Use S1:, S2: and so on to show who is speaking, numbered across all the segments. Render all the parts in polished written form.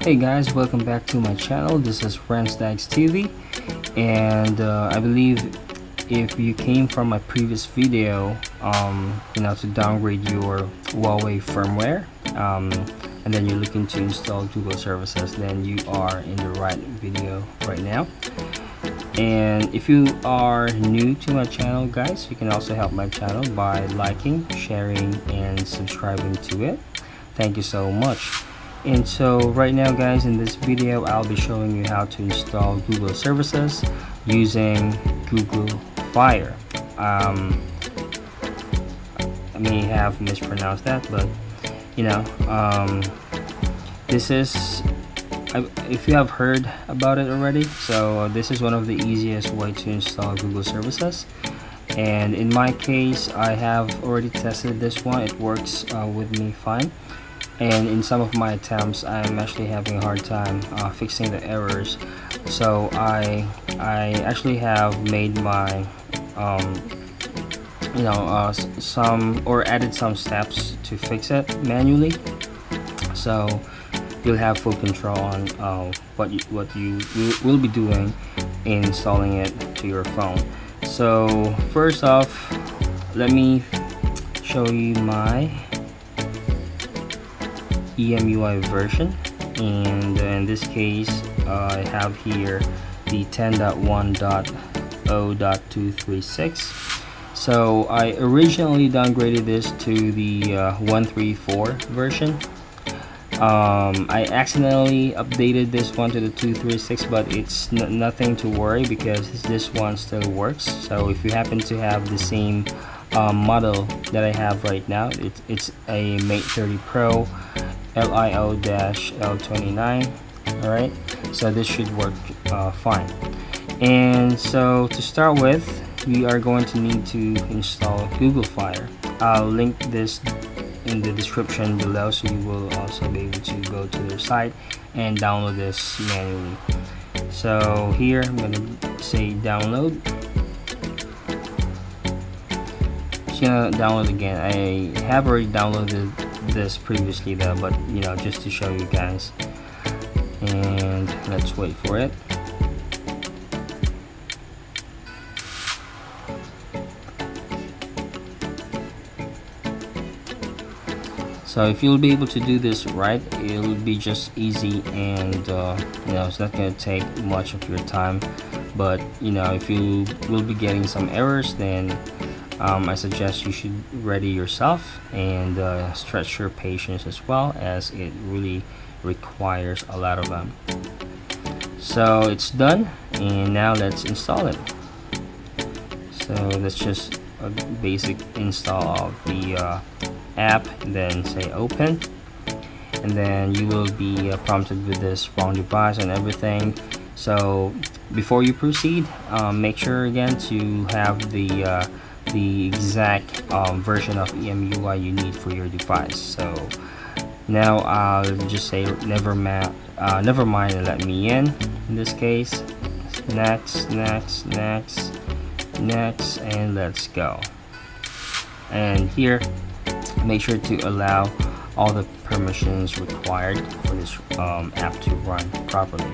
S1: Hey guys, welcome back to my channel. This is Renz Dagz TV, and I believe if you came from my previous video, to downgrade your Huawei firmware, and then you're looking to install Google services, then you are in the right video right now. And if you are new to my channel, guys, you can also help my channel by liking, sharing, and subscribing to it. Thank you so much. And so right now, guys, in this video I'll be showing you how to install Google services using Googlefier. I may have mispronounced that, but this is, if you have heard about it already, so this is one of the easiest way to install Google services. And in my case, I have already tested this one. It works with me fine. And in some of my attempts, I'm actually having a hard time fixing the errors. So I actually have made my added some steps to fix it manually. So you'll have full control on what you will be doing in installing it to your phone. So first off, let me show you my EMUI version, and in this case I have here the 10.1.0.236. so I originally downgraded this to the 134 version. I accidentally updated this one to the 236, but it's nothing to worry because this one still works. So if you happen to have the same model that I have right now, it's a Mate 30 Pro LIO-L29. Alright, so this should work fine. And so to start with, we are going to need to install Googlefier. I'll link this in the description below, so you will also be able to go to their site and download this manually. So here I'm going to say download. Just gonna download again. I have already downloaded this previously though, but just to show you guys. And let's wait for it. So if you'll be able to do this right, it'll be just easy, and it's not going to take much of your time. But if you will be getting some errors, then I suggest you should ready yourself and stretch your patience as well, as it really requires a lot of them. So it's done, and now let's install it. So that's just a basic install of the app, and then say open, and then you will be prompted with this wrong device and everything. So before you proceed, make sure again to have the exact version of EMUI you need for your device. So now I'll just say never mind and let me in this case. Next, and let's go. And here, make sure to allow all the permissions required for this app to run properly.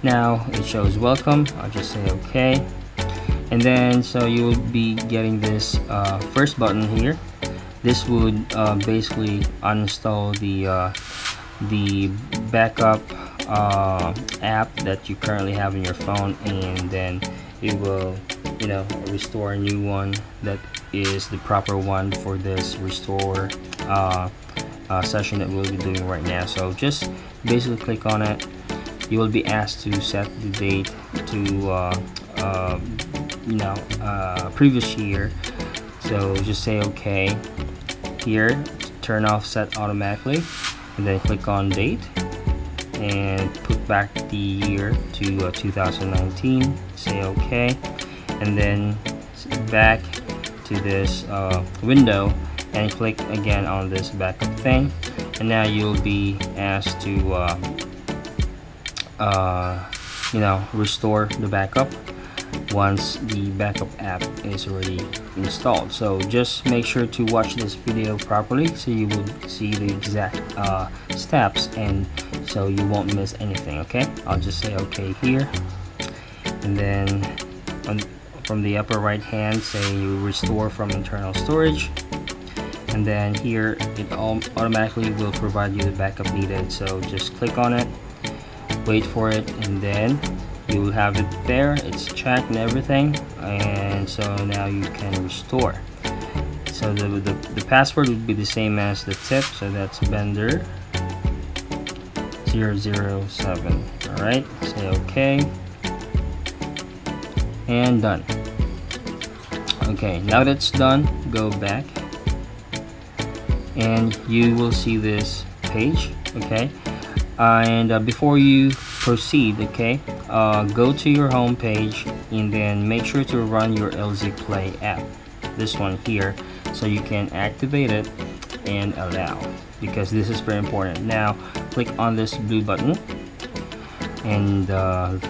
S1: Now it shows welcome. I'll just say okay, and then so you will be getting this first button here. This would basically uninstall the backup app that you currently have in your phone, and then it will restore a new one that is the proper one for this restore session that we'll be doing right now. So just basically click on it. You will be asked to set the date to previous year. So just say okay here, turn off set automatically, and then click on date and put back the year to 2019. Say okay, and then back to this window and click again on this backup thing, and now you'll be asked to restore the backup once the backup app is already installed. So just make sure to watch this video properly so you will see the exact steps, and so you won't miss anything. Okay, I'll just say okay here, and then from the upper right hand, say you restore from internal storage, and then here it automatically will provide you the backup needed. So just click on it, wait for it, and then you will have it there. It's checked and everything, and so now you can restore. So the password would be the same as the tip, so that's vendor 007. All right, say okay and done. Okay, now that's done, go back and you will see this page. Okay, and before you proceed, okay, go to your home page and then make sure to run your LZ Play app, this one here, so you can activate it and allow, because this is very important. Now click on this blue button and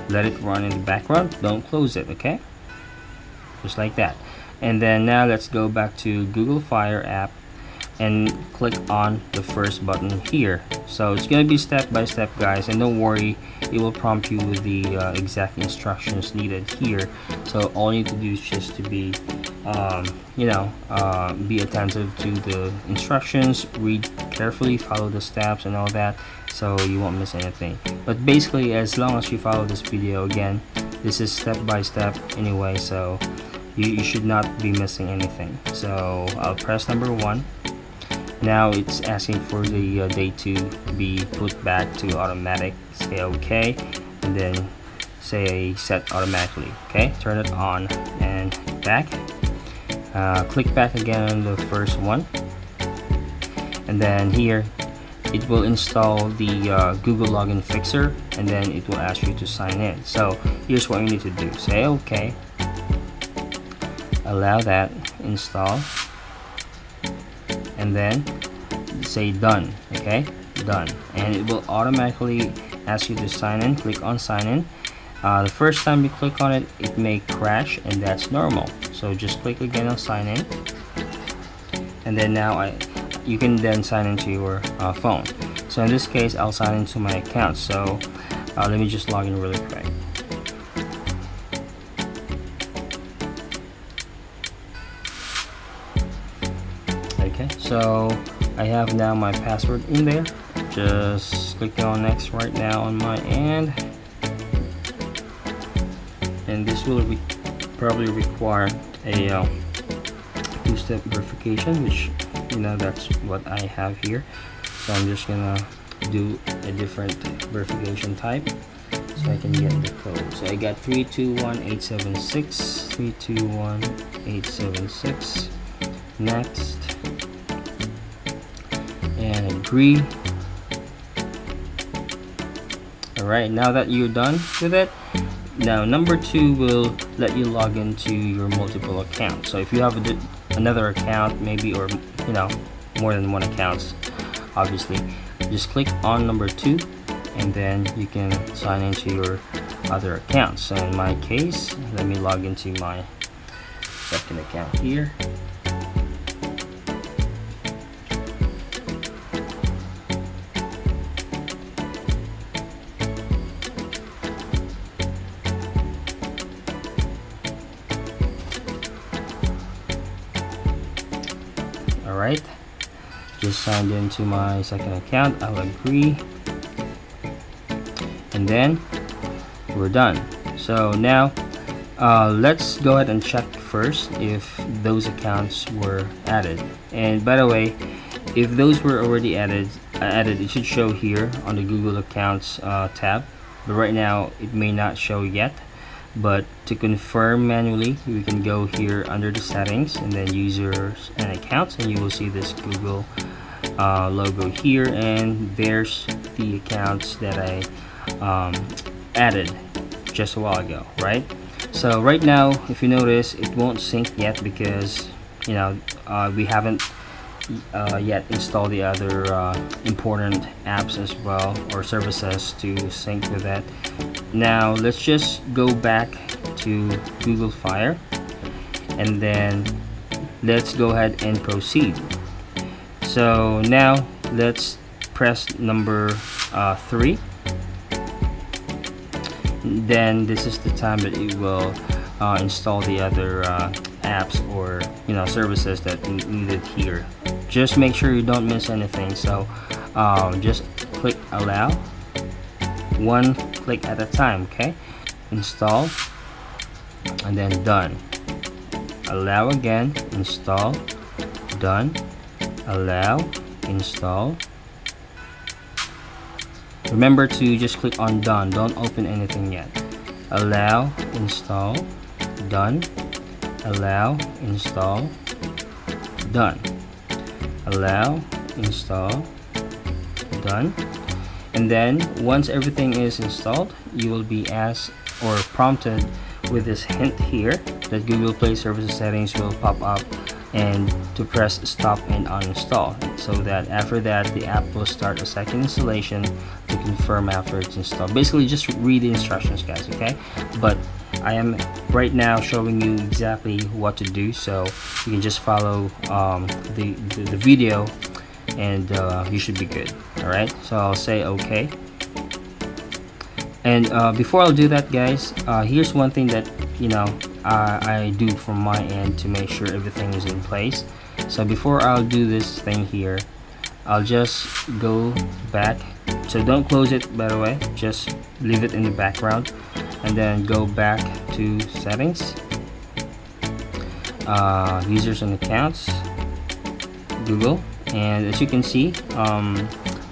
S1: let it run in the background. Don't close it, okay, just like that. And then now let's go back to Googlefier app and click on the first button here. So it's going to be step by step, guys, and don't worry, it will prompt you with the exact instructions needed here. So all you need to do is just to be be attentive to the instructions, read carefully, follow the steps and all that, so you won't miss anything. But basically, as long as you follow this video, again, this is step by step anyway, so you should not be missing anything. So I'll press number 1. Now it's asking for the date to be put back to automatic. Say okay, and then say set automatically. Okay, turn it on and back. Click back again on the first one, and then here it will install the Google login fixer, and then it will ask you to sign in. So here's what you need to do. Say okay, allow that, install, and then say done. Okay, done, and it will automatically ask you to sign in. Click on sign in. The first time you click on it, it may crash, and that's normal. So just click again on sign in, and then now you can then sign into your phone. So in this case, I'll sign into my account. So let me just log in really quick. Okay, so I have now my password in there. Just click on next right now on my end, and this will probably require a two-step verification, which that's what I have here. So I'm just gonna do a different verification type so I can get the code. So I got 321876, 321876. Next, and agree. Alright, now that you're done with it, now number 2 will let you log into your multiple accounts. So if you have another account, maybe, or more than one accounts, obviously, just click on number 2, and then you can sign into your other accounts. So in my case, let me log into my second account here. Alright, just signed into my second account. I'll agree, and then we're done. So now let's go ahead and check first if those accounts were added. And by the way, if those were already added, it should show here on the Google Accounts tab, but right now it may not show yet. But to confirm manually, we can go here under the settings and then users and accounts, and you will see this Google logo here, and there's the accounts that I added just a while ago, right? So right now, if you notice, it won't sync yet because we haven't yet installed the other important apps as well, or services, to sync with that. Now let's just go back to Googlefier, and then let's go ahead and proceed. So now let's press number 3, then this is the time that you will install the other apps or services that needed here. Just make sure you don't miss anything. So just click allow, one click at a time. Okay, install and then done. Allow again, install, done, allow, install. Remember to just click on done, don't open anything yet. Allow, install, done, allow, install, done, allow, install, done. And then once everything is installed, you will be asked or prompted with this hint here that Google Play Services settings will pop up, and to press stop and uninstall, so that after that the app will start a second installation to confirm after it's installed. Basically just read the instructions, guys, okay? But I am right now showing you exactly what to do, so you can just follow the video and you should be good. Alright, so I'll say okay. And before I'll do that, guys, here's one thing that I do from my end to make sure everything is in place. So before I'll do this thing here, I'll just go back. So don't close it, by the way, just leave it in the background, and then go back to settings, users and accounts, Google, and as you can see,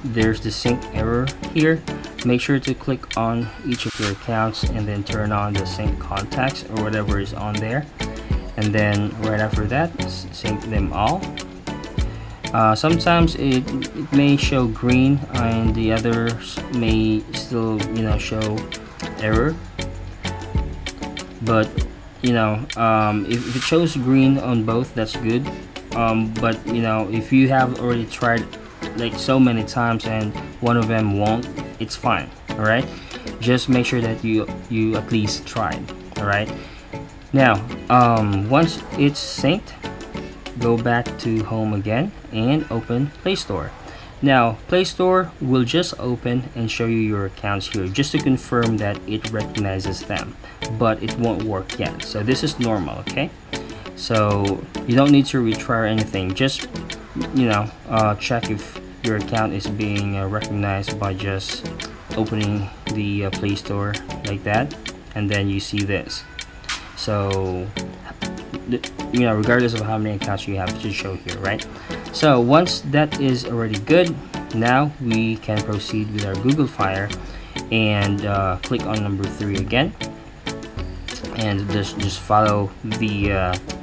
S1: there's the sync error here. Make sure to click on each of your accounts and then turn on the sync contacts or whatever is on there, and then right after that sync them all. Sometimes it may show green and the others may still show error, but if it shows green on both, that's good. But if you have already tried like so many times and one of them won't, it's fine. All right, just make sure that you at least tried. All right, now once it's synced, go back to home again and open Play Store. Now Play Store will just open and show you your accounts here, just to confirm that it recognizes them, but it won't work yet. So this is normal, okay? So you don't need to retry anything. Just check if your account is being recognized by just opening the Play Store like that, and then you see this. So regardless of how many accounts you have to show here, right? So once that is already good, now we can proceed with our Googlefier and click on number 3 again, and just follow the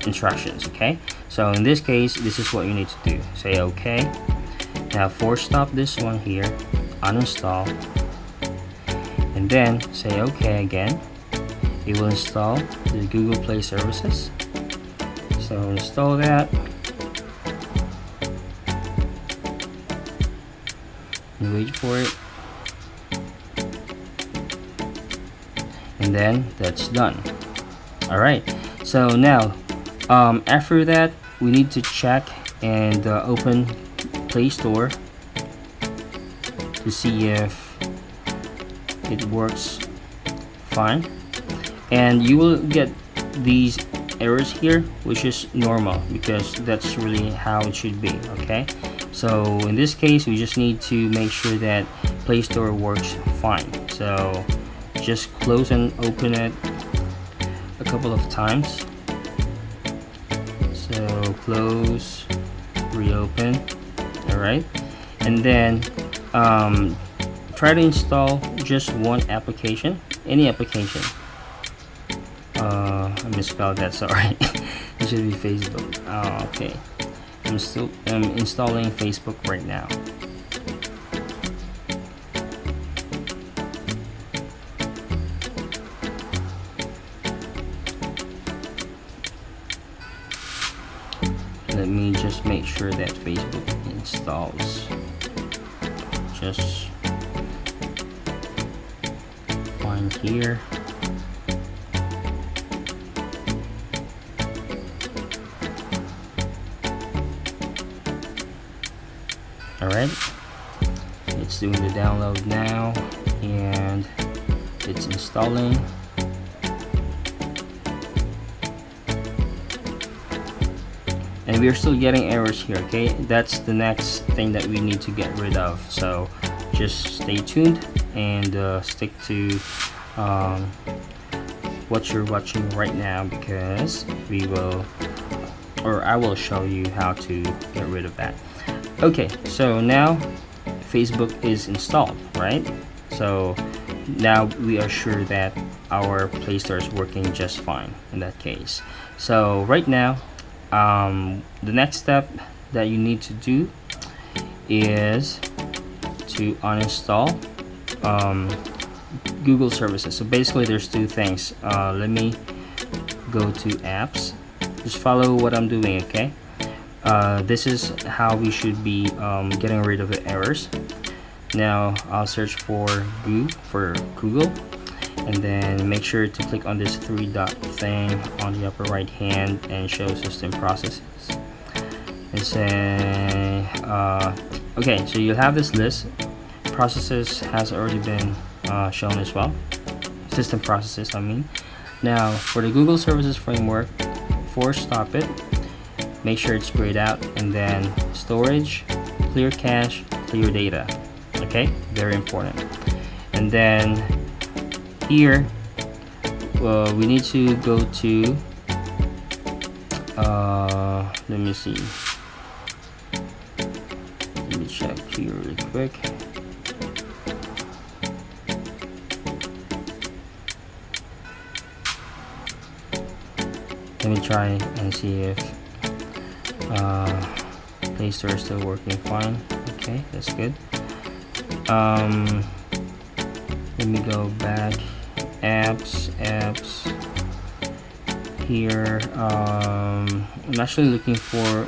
S1: instructions. Okay, so in this case, this is what you need to do. Say okay. Now force stop this one here, uninstall, and then say okay again. It will install the Google Play Services. So install that, and wait for it, and then that's done. All right, so now after that we need to check and open Play Store to see if it works fine, and you will get these errors here, which is normal because that's really how it should be. Okay, so in this case we just need to make sure that Play Store works fine. So just close and open it a couple of times. So close, reopen. All right, and then try to install just one application, any application. I misspelled that, sorry. It should be Facebook. Oh, okay, I'm installing Facebook right now. Let me just make sure that Facebook installs. Just find here. Alright, It's doing the download now and it's installing. And we're still getting errors here. Okay, that's the next thing that we need to get rid of, so just stay tuned and stick to what you're watching right now, because I will show you how to get rid of that. Okay, so now Facebook is installed, right? So now we are sure that our Play Store is working just fine in that case. So right now, the next step that you need to do is to uninstall Google services. So basically there's two things. Let me go to apps. Just follow what I'm doing, okay? This is how we should be getting rid of the errors. Now I'll search for Google, and then make sure to click on this three dot thing on the upper right hand and show system processes, and say okay, so you'll have this list. Processes has already been shown as well, system processes I mean. Now for the Google Services Framework, force stop it, make sure it's grayed out, and then storage, clear cache, clear data. Okay, very important. And then here we need to go to let me see, let me check here really quick. Let me try and see if Play Store is still working fine. Okay, that's good. Let me go back, apps here. I'm actually looking for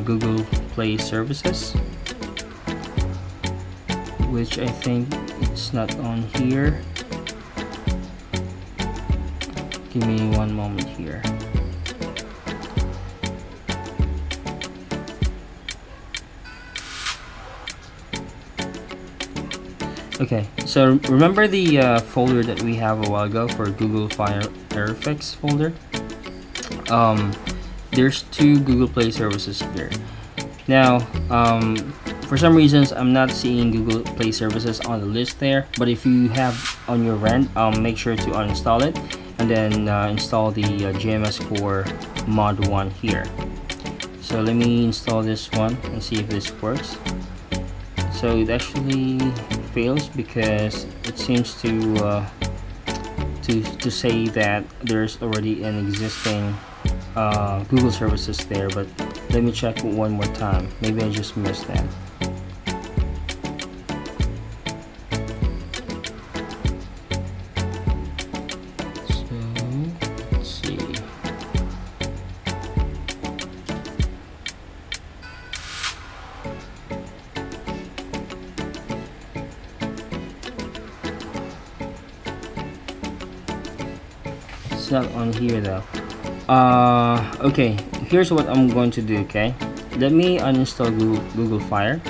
S1: Google Play Services, which I think it's not on here. Give me one moment here. Okay, so remember the folder that we have a while ago for Googlefier error fix folder? There's two Google Play services here. Now, for some reasons, I'm not seeing Google Play Services on the list there, but if you have on your end, make sure to uninstall it and then install the GMS Core Mod 1 here. So let me install this one and see if this works. So it actually fails because it seems to say that there's already an existing Google services there, but let me check one more time. Maybe I just missed that. It's not on here though. Okay, here's what I'm going to do. Okay, let me uninstall Googlefier.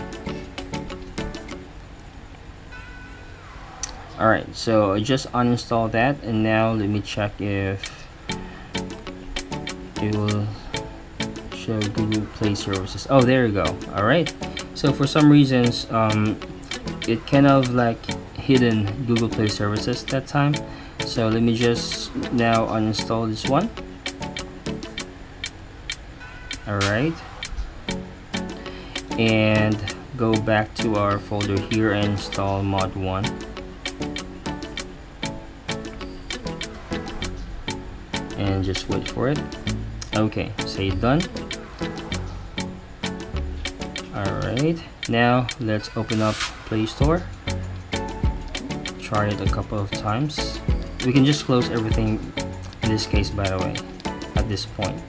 S1: Alright, so I just uninstalled that, and now let me check if it will show Google Play Services. Oh, there you go. Alright, so for some reasons it kind of like hidden Google Play Services that time. So let me just now uninstall this one. Alright, and go back to our folder here and install mod 1. And just wait for it. Okay, say done. Alright, now let's open up Play Store. Try it a couple of times. We can just close everything in this case, by the way, at this point,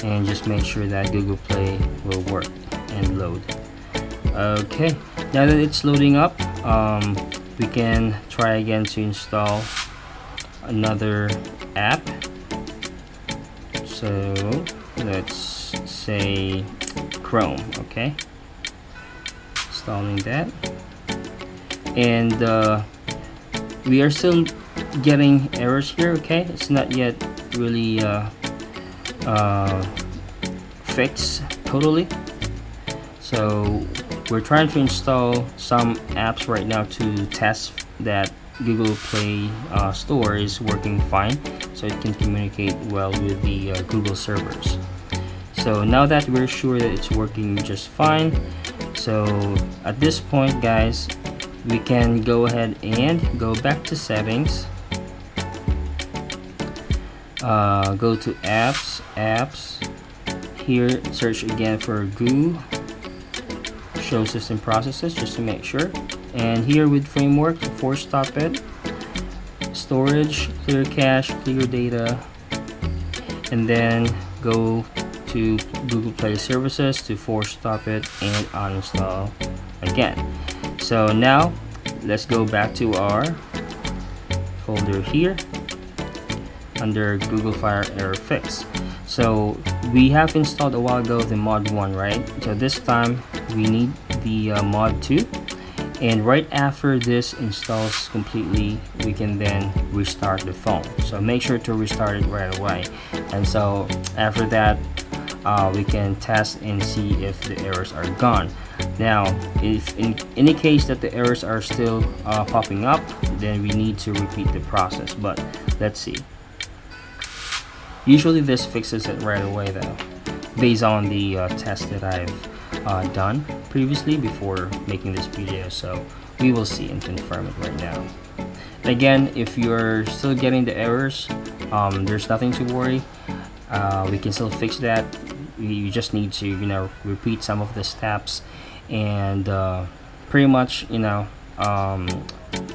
S1: and just make sure that Google Play will work and load. Okay, now that it's loading up, we can try again to install another app. So let's say Chrome. Okay, installing that. And we are still getting errors here. Okay, it's not yet really fixed totally. So we're trying to install some apps right now to test that Google Play Store is working fine, so it can communicate well with the Google servers. So now that we're sure that it's working just fine, so at this point, guys, we can go ahead and go back to settings, go to apps, here search again for GU, show system processes, just to make sure, and here with framework, force stop it, storage, clear cache, clear data, and then go to Google Play Services to force stop it and uninstall again. So now let's go back to our folder here under Googlefier error fix. So we have installed a while ago the mod 1, right? So this time we need the mod 2, and right after this installs completely, we can then restart the phone. So make sure to restart it right away, and so after that we can test and see if the errors are gone. Now if in any case that the errors are still popping up, then we need to repeat the process, but let's see. Usually this fixes it right away though, based on the test that I've done previously before making this video. So we will see and confirm it right now. And again, if you're still getting the errors, there's nothing to worry. We can still fix that. You just need to, you know, repeat some of the steps, and pretty much, you know,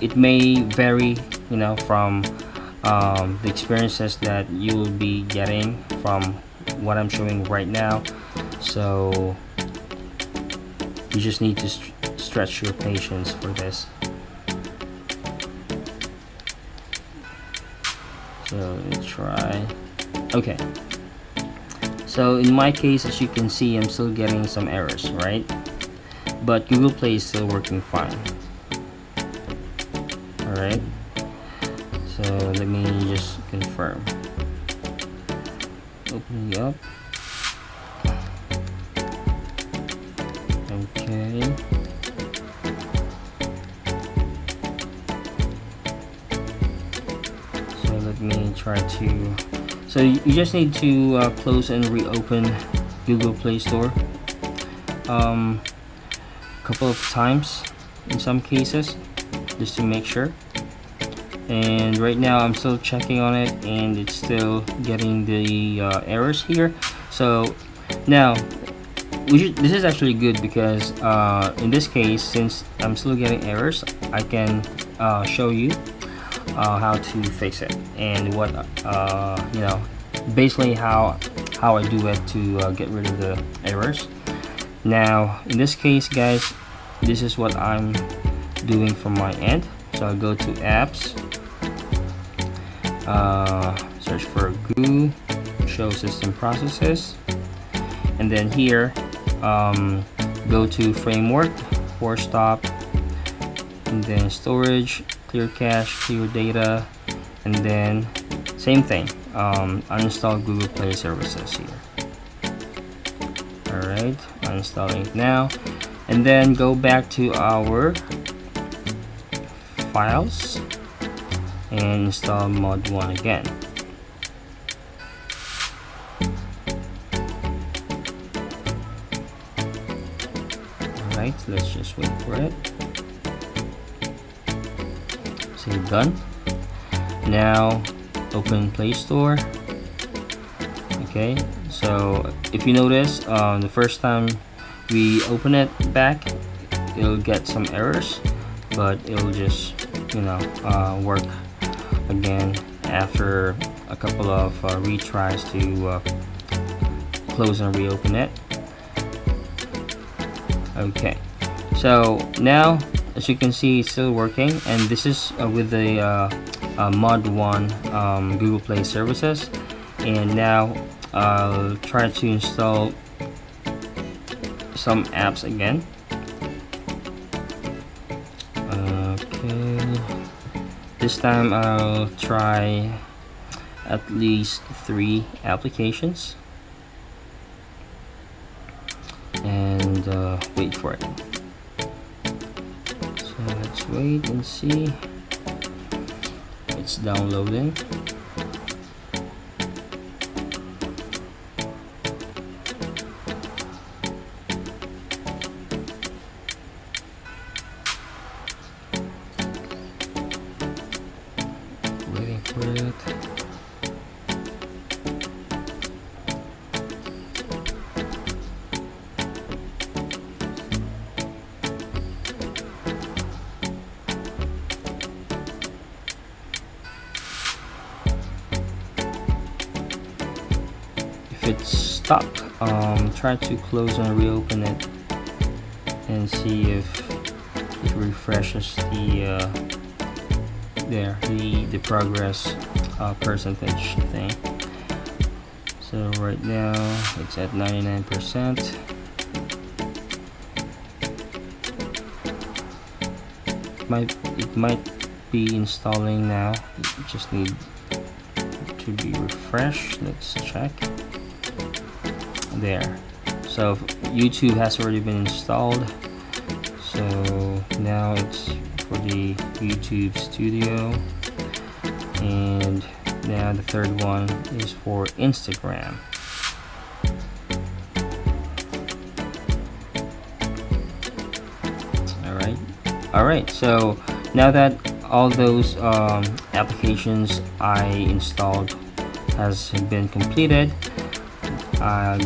S1: it may vary, you know, from the experiences that you will be getting from what I'm showing right now. So you just need to stretch your patience for this. So let's try. Okay, so in my case, as you can see, I'm still getting some errors, right? But Google Play is still working fine. Alright, so let me just confirm. Open it up. Okay. So let me try to. So you just need to close and reopen Google Play Store a couple of times in some cases, just to make sure. And right now I'm still checking on it, and it's still getting the errors here. So now this is actually good, because in this case, since I'm still getting errors, I can show you how to fix it, and what you know, basically how I do it to get rid of the errors. Now in this case, guys, this is what I'm doing from my end. So I'll go to apps, search for GU, show system processes, and then here go to framework, force stop, and then storage, clear cache, clear data, and then same thing, uninstall Google Play Services here. Alright, uninstalling it now, and then go back to our files and install mod 1 again. Alright, let's just wait for it. Say done. Now open Play Store. Okay, so if you notice, the first time we open it back, it'll get some errors, but it'll just, you know, work again after a couple of retries to close and reopen it. Okay, so now as you can see, it's still working, and this is with the mod 1 Google Play Services. And now I'll try to install some apps again. this time I'll try at least 3 applications and wait for it. So let's wait and see. It's downloading. Waiting for it. If it's stuck, try to close and reopen it and see if it refreshes the progress percentage thing. So right now it's at 99%. It might be installing now. It just need to be refreshed. Let's check. There. So YouTube has already been installed. So now it's for the YouTube Studio, and now the third one is for Instagram. Alright, so now that all those applications I installed has been completed,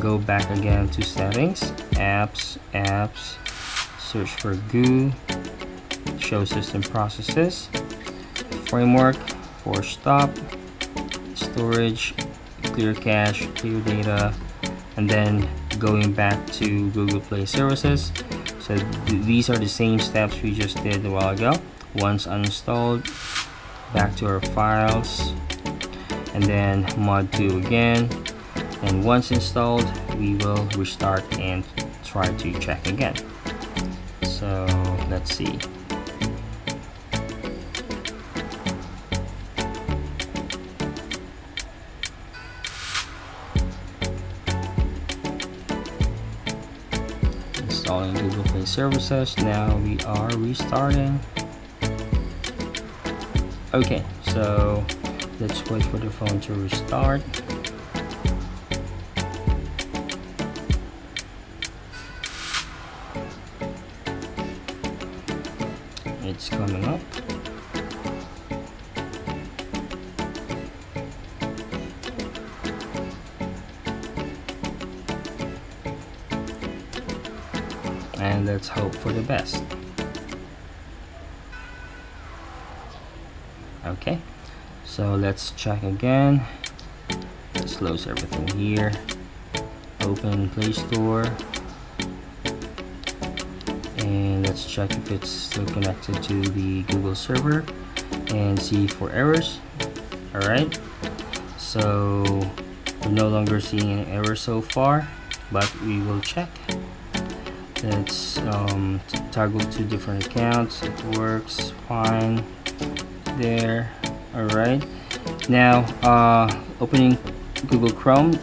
S1: go back again to settings, apps, search for GUI, show system processes, framework, force stop, storage, clear cache, clear data, and then going back to Google Play Services. So these are the same steps we just did a while ago. Once uninstalled, back to our files, and then mod 2 again. And once installed, we will restart and try to check again. So let's see. Installing Google Play Services. Now we are restarting. Okay, so let's wait for the phone to restart. It's coming up. And let's hope for the best. Okay, so let's check again. Let's close everything here. Open Play Store. And let's check if it's still connected to the Google server and see for errors. Alright, so we're no longer seeing any errors so far, but we will check. Let's toggle to different accounts. It works fine there. Alright, now opening Google Chrome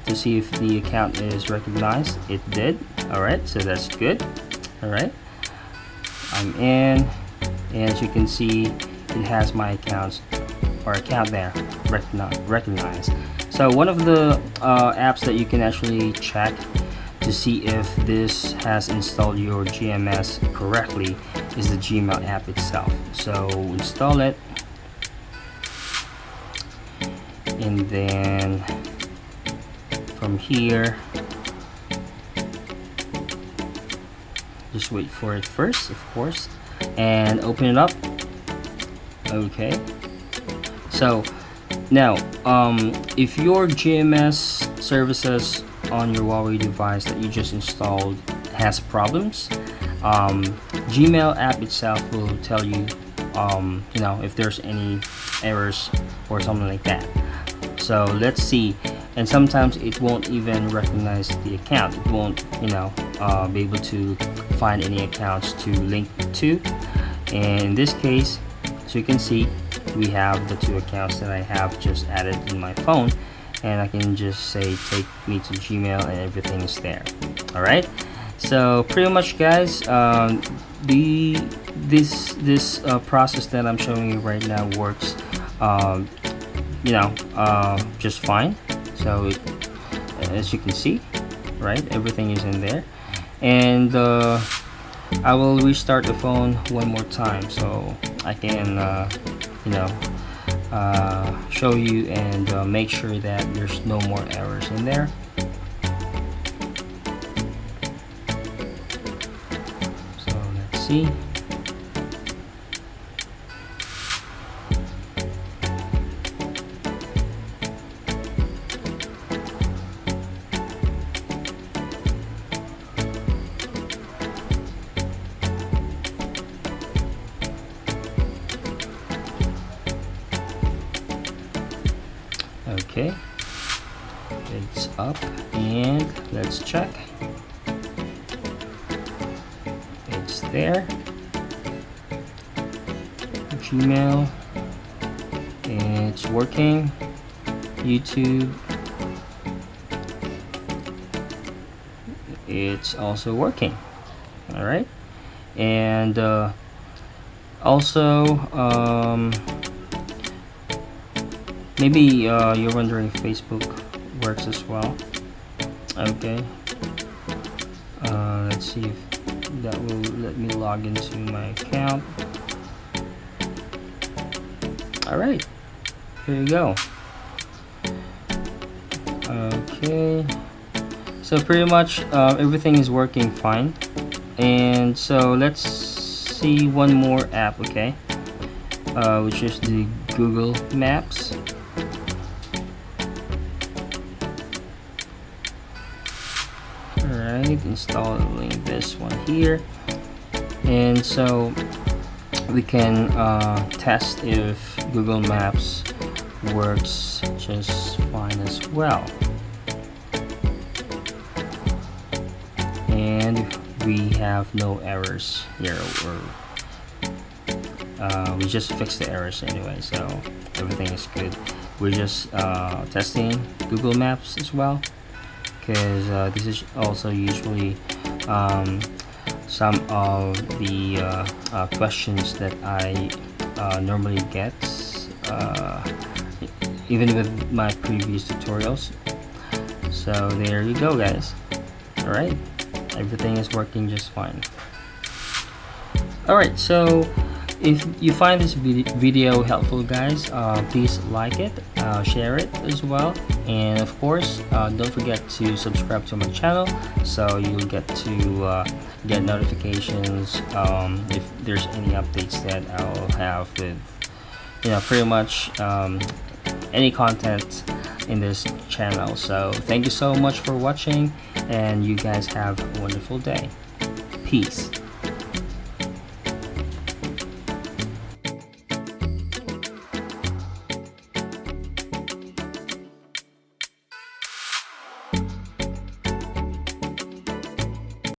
S1: to see if the account is recognized. It did. Alright, so that's good. Alright, I'm in, and as you can see, it has my account there recognized. So one of the apps that you can actually check to see if this has installed your GMS correctly is the Gmail app itself. So install it, and then from here, just wait for it first, of course, and open it up. Okay, so now if your GMS services on your Huawei device that you just installed has problems, Gmail app itself will tell you if there's any errors or something like that. So let's see. And sometimes it won't even recognize the account. It won't be able to find any accounts to link to. And in this case, as you can see, we have the two accounts that I have just added in my phone, and I can just say take me to Gmail and everything is there. Alright, so pretty much guys, this process that I'm showing you right now works just fine. So as you can see, right, everything is in there, and I will restart the phone one more time so I can show you and make sure that there's no more errors in there. So let's see. Okay, it's up, and let's check. It's there. Gmail, it's working. YouTube, it's also working. All right, and also maybe you're wondering if Facebook works as well. Okay, let's see if that will let me log into my account. Alright, here you go. Okay, so pretty much everything is working fine. And so let's see one more app, okay, which is the Google Maps. Alright, installing this one here, and so we can test if Google Maps works just fine as well. And we have no errors here, or we just fixed the errors anyway, so everything is good. We're just testing Google Maps as well, because this is also usually some of the questions that I normally get, even with my previous tutorials. So there you go guys. Alright, everything is working just fine. Alright, so if you find this video helpful guys, please like it, share it as well, and of course don't forget to subscribe to my channel so you'll get to get notifications if there's any updates that I'll have with pretty much any content in this channel. So thank you so much for watching, and you guys have a wonderful day. Peace.